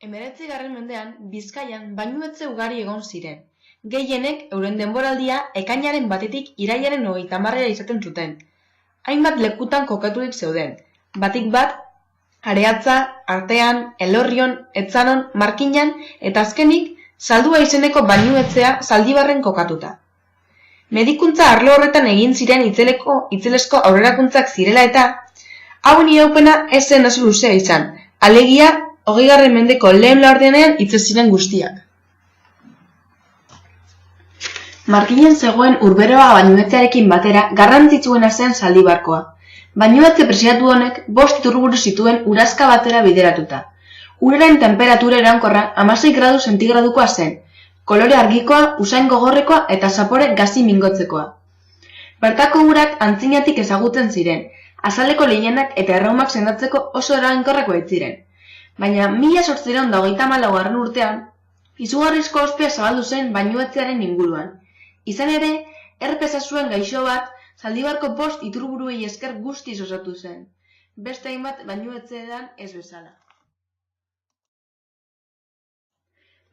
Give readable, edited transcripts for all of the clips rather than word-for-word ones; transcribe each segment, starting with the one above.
19. mendean Bizkaian bainuetxe ugari egon ziren. Gehienek euren denboraldia ekainaren 1-tik irailaren 30 izaten zuten. Hainbat lekutan kokaturik zeuden. Batik bat, Areatza, Artean, Elorrion, Etzanon, Markinan eta azkenik Zaldua izeneko bainuetxea Zaldibarren kokatuta. Medikuntza arlo horretan egin ziren itzelesko aurrerakuntzak zirela eta hauen iraupena ez zen oso luzea izan, alegia 20. mendeko lehen laurdenean itze ziren guztiak. Markinen zegoen Urberoa bainuetxearekin batera garrantzitsuena zen Zaldibarkoa. Bainuetxe presiatu honek 5 iturburu zituen urazka batera bideratuta. Uraren temperatura iraunkorra 16 gradu zentigradukoa zen, kolore argikoa, usain gogorrekoa eta zapore gazi mingotzekoa. Bertako urak antzinatik ezagutzen ziren, azaleko lehianak eta erraumak sendatzeko oso eraginkorrak ziren. Baina 1834 urtean, izugarrizko ospea zabaldu zen bainuetxearen inguruan. Izan ere, herpesa zuen gaixo bat, Zaldibarko 5 iturburuei esker guztiz osatu zen. Beste hainbat bainuetxeetan ez bezala.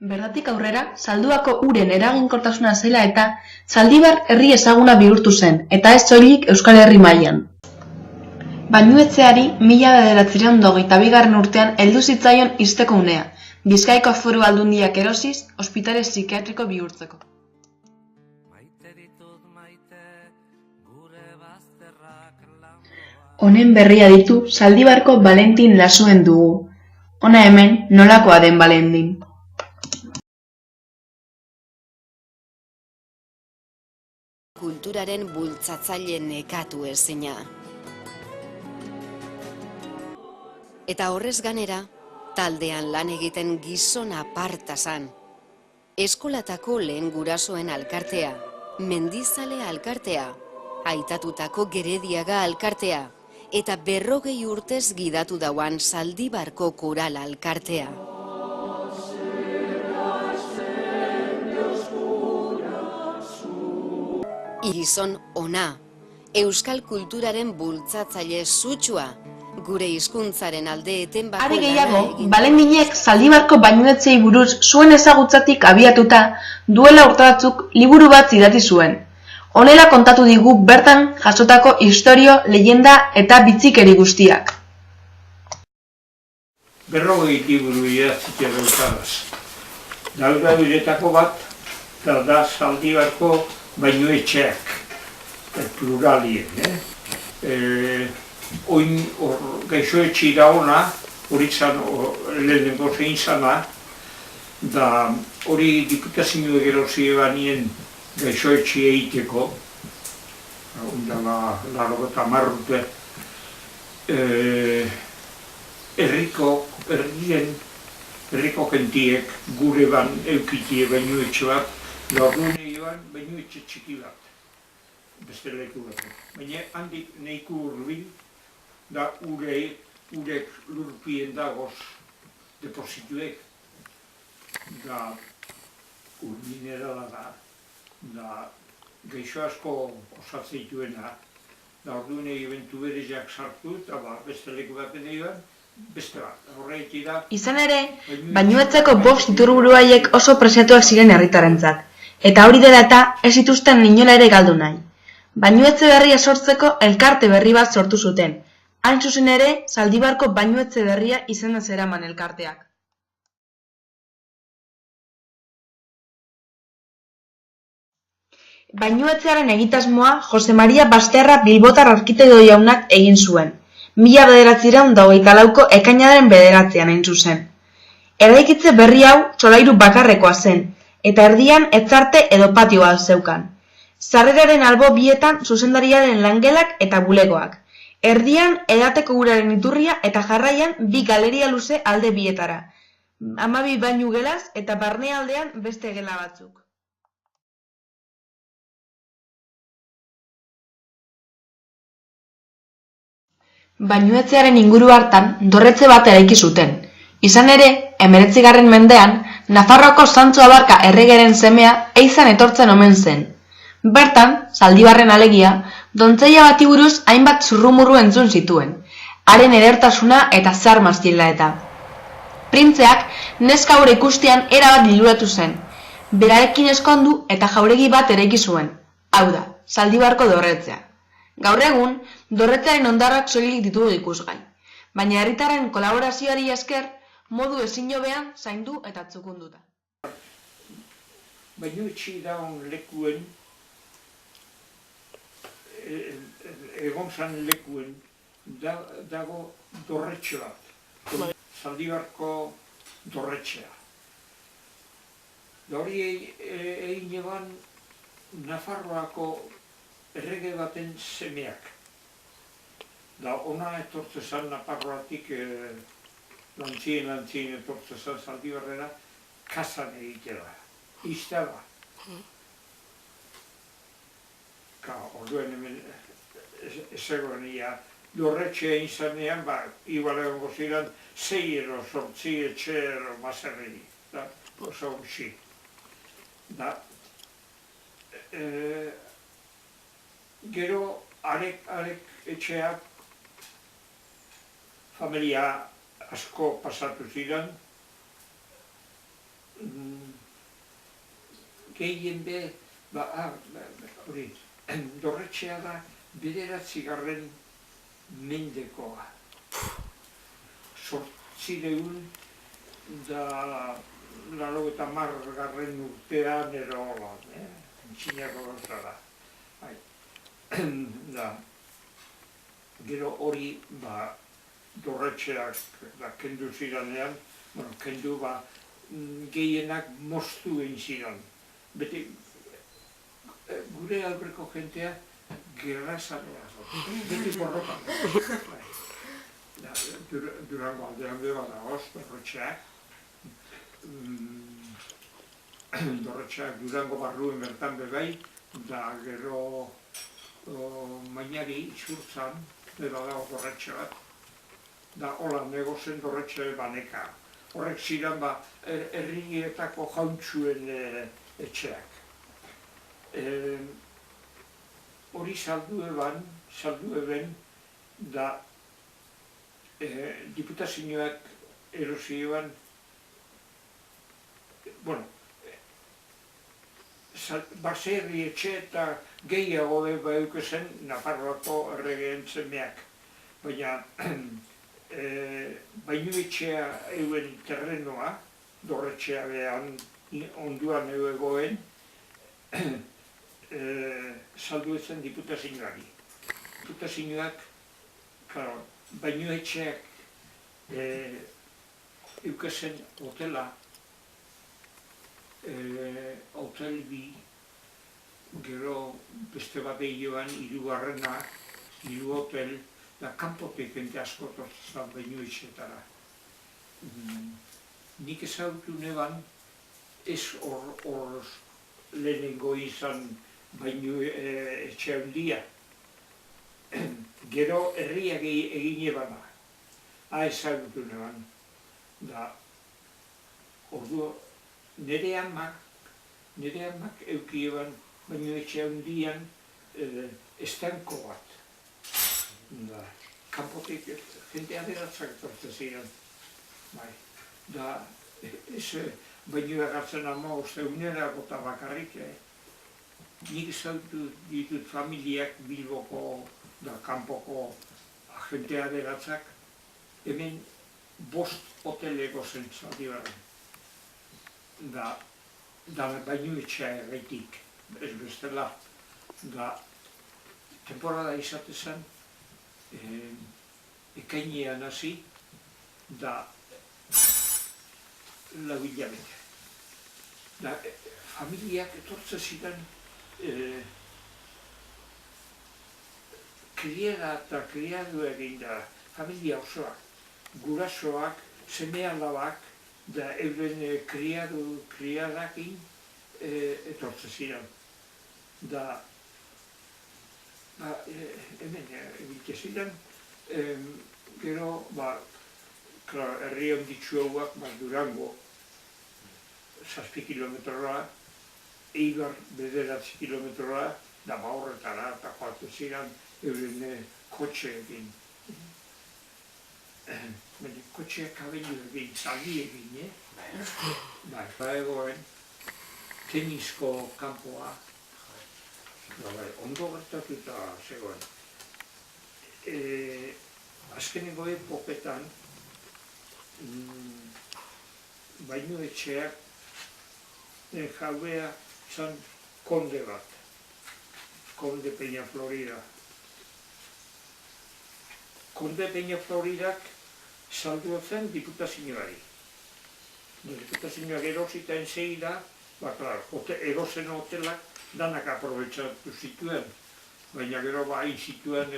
Bertatik aurrera, Zalduako uren eraginkortasuna zela eta Zaldibar herri ezaguna bihurtu zen, eta ez soilik Euskal Herri mailan. Bainuetxeari 1922. urtean heldu zitzaion ixteko unea, Bizkaiko Foru Aldundiak erosiz, ospitale psikiatriko bihurtzeko. Honen berria ditu Zaldibarko Valentin Lasuen dugu. Hona hemen nolakoa den Valentin. Kulturaren bultzatzaile nekatu ezina. Eta horrez ganera, taldean lan egiten gizon aparta zan. Eskolatako lehen gurasoen alkartea, mendizale alkartea, aitatutako Gerediaga alkartea, eta 40 urtez gidatu dauan Zaldibarko koral alkartea. Gizon ona, euskal kulturaren bultzatzaile sutsua, gure hizkuntzaren alde etenbako Are gehiago, Valendinek Zaldibarko bainuetxeei buruz zuen ezagutzatik abiatuta duela urte batzuk liburu bat idatzi zuen. Honela kontatu digu bertan jasotako istorio, leyenda eta bitzikeri guztiak. 40 liburu idatzitea daukagaz. Dauda biretako bat, da Zaldibarko bainuetxeak, pluralien. Oin gaixoetxe da ona, hori zan lehenengo zein zana, da hori diputazioa gerozi ebanien gaixoetxe egiteko, ondala 80 urte, herriko gentiek gure ban eukitie bainuetxe bat, da orduan egin bainuetxe txiki bat, beste leku bat. Baina handik nahiko hurbil, da urek lurpien dagoz deposituek, da ur minerala da gaixo asko osatzea da orduan egin tubereak sartu, eta beste leku bat egin, beste bat, horretik da. Izan ere, bainuetxeko 5 iturburu haiek oso preziatuak ziren herritarrentzat, eta hori dela eta ez zituzten inola ere galdu nahi. Bainuetxe berria sortzeko elkarte berri bat sortu zuten. Hain zuzen ere, Zaldibarko bainuetxe berria izena zeraman elkarteak. Bainuetxearen egitasmoa Jose Maria Basterra bilbotar arkitekto jaunak egin zuen. 1924ko ekainaren 9 hain zuzen. Eraikitze berri hau solairu bakarrekoa zen, eta erdian etzarte edo patioa zeukan. Sarreraren albo bietan zuzendariaren langelak eta bulegoak. Erdian edateko uraren iturria eta jarraian 2 galeria luze alde bietara. 12 bainu gelaz eta barnealdean beste gela batzuk. Bainuetxearen inguru hartan dorretxe bat eraiki zuten. Izan ere, 19. mendean, Nafarroako Santxo Abarka erregeren semea eizan etortzen omen zen. Bertan, Zaldibarren alegia, dontzeia bati buruz hainbat zurrumurru entzun zituen, haren edertasuna eta zahar mazkila eta. Printzeak neska hura ikustean erabat liluratu zen. Berarekin eskondu eta jauregi bat eraiki zuen. Hau da, Zaldibarko dorretzea. Gaur egun, dorretzearen hondarrak soilik ditugu ikusgai. Baina herritarren kolaborazioari esker, modu ezin hobean zaindu eta txukunduta. Bainuetxe daun lekuen, egon zan lekuen, dago dorretxe bat. Zaldibarko dorretxea. Da hori egin eban Nafarroako errege baten semeak. Da ona etortze zan Nafarroatik lantzien etortze zan Zaldibarrera kasan egitera. Izta da. Orduen hemen ezegoen ia dorretxea izanean, igual egongo ziren 6 ero, 8 etxe ero mazerri. Oso gutxi. Da, gero arek etxeak familia asko pasatu ziren, gehien be, hori, dorretxea da 9. mendekoa. 800 da 90. urtean ero hola, txinako gauzara. Gero hori dorretxeak kendu ziranean, kendu gehienak moztu egin ziren. Beti, gure albreko jentea gerrazalea, beti borroka. Durango aldean beba dagoz, dorretxeak. Dorretxeak Durango barruen bertan bebai, da gero mainari itxurtzan, beba dago dorretxe bat. Da hola negozen dorretxe baneka. Horrek ziren herrietako jauntxuen etxeak. Hori saldu eben, da diputazioak erosioan, baserri etxe eta gehiago beba eukezen Nafarroako erregeen zemeak. Baina bainuetxea euen terrenoa, dorretxea behan onduan egoen, saldu ezen diputazioari. Diputazioak, bainuetxeak eukezen hotela, hotel bi, gero beste bat egioan, 3. 3 hotel, da kanpotik ente asko tortzazan bainuetxetara. Nik ezagutu neban, ez hor lehenengo izan bainuetxe handia. Gero herriak egin ebana, ezagutu neban. Da, ordu, nire amak euki eban bainuetxe handian estanko bat. Kanpotik jente aderatzak etortzen ziren. Da, bainuak hartzen ama uste unera gota bakarrik. Nik ezagutu ditut familiak Bilboko da kanpoko jente aderatzak. Hemen 5 hoteleko zen Zaldibarren. Da bainuetxea erretik, ez bestela. Da, temporada izate zen, ekainean hasi, da 4 hilabete. Da, familiak etortzen ziren kriada eta kriadu egin da, familia osoak, gurasoak, seme-alabak, da euren kriadakin etortzen ziren. Da, hemen egitea ziren, gero, herri onditxu hauak, Durango, 7 kilometrora, Eibar 9 kilometrora, da horretara eta joatu ziren euren kotxeekin. kotxeak abendu egin, zaldi egin, Bai, egoen, tenisko kanpoa, ondo gertatuta zegoen. Azkeneko epoketan, bainuetxeak jabea zan konde bat, Konde Peña Florida. Konde Peña Floridak saldua zen diputazioari. Diputazioak erosita enseguida, erosen hotelak danak aprobetxatu zituen, baina gero hain zituen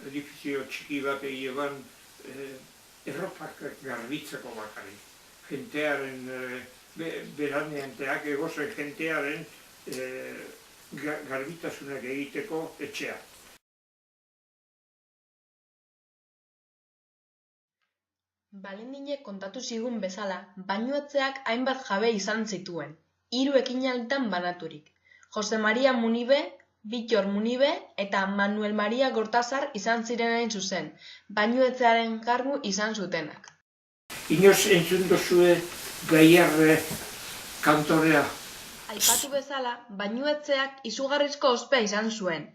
edifizio txiki bat egiban erropak garbitzeko bakarrik. Jentearen, beraneanteak egozen jentearen garbitasunak egiteko etxea. Balendinek kontatu zigun bezala, bainuetxeak hainbat jabe izan zituen, 3 ekinalditan banaturik. Jose Maria Munibe, Bittor Munibe eta Manuel Maria Gortazar izan ziren hain zuzen, bainuetxearen kargu izan zutenak. Inoz entzun duzue Gaiarre kantorea? Aipatu bezala, bainuetxeak izugarrizko ospea izan zuen.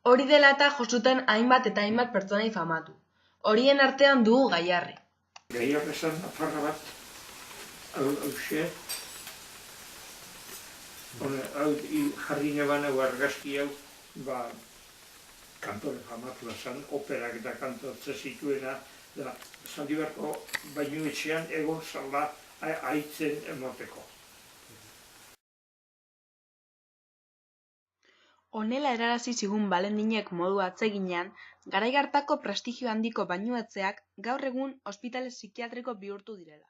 Hori dela eta jo zuten hainbat eta hainbat pertsonai famatu. Horien artean dugu Gaiarre. Gaiarre zan nafarra bat, hauxe, jarri neban hau argazki hau, kantore famatua zan, operak eta kantatze zituena, da Zaldibarko bainuetxean egon zala haitzen emoteko. Honela erarazi zigun Balendinek modu atseginean, garai hartako prestigio handiko bainuetxeak gaur egun ospitale psikiatriko bihurtu direla.